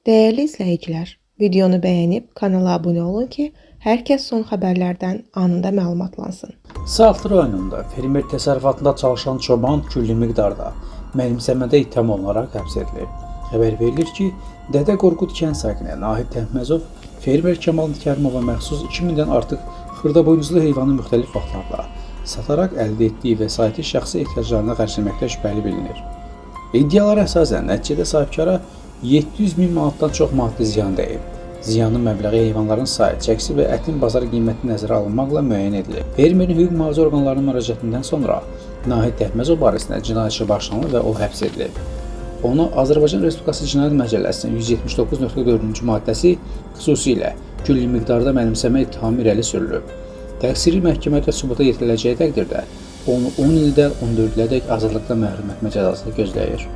Değerli izləyicilər, videonu bəyənib kanala abunə olun ki, hər kəs son xəbərlərdən anında məlumatlansın. Saatlı rayonunda fermer təsərrüfatında çalışan çoban külli miqdarda mənimsəmədə ittiham olunaraq həbs edilib. Xəbər verilir ki, Dədə Qorqud kənd sakini Nahid Təhməzov fermer Kamal Kərimova məxsus 2000-dən artıq xırdaboynuzlu heyvanı müxtəlif vaxtlarda sataraq əldə etdiyi vəsaiti şəxsi ehtiyaclarına xərcləməkdə şübhəli bilinir. İddialara əsasən nəticədə sahibkara 700.000 manatdan çox maddi ziyan dəyib. Ziyanın məbləği heyvanların sayı, çəkisi və ətin bazar qiyməti nəzərə alınmaqla müəyyən edilib. Fermerin hüquq mühafizə orqanlarının müraciətindən sonra Nahid Təhməzov barəsində cinayət işi başlanılıb və o həbs edilib. Ona Azərbaycan Respublikası Cinayət Məcəlləsinin 179.4-cü maddəsi xüsusilə külli miqdarda mənimsəmə ittihamı irəli sürülüb. Təqsiri məhkəmədə sübuta yetiriləcəyi təqdirdə onu 10 ildən 14 ilədək azadlıqdan məhrum etmə cəzası gözləyir.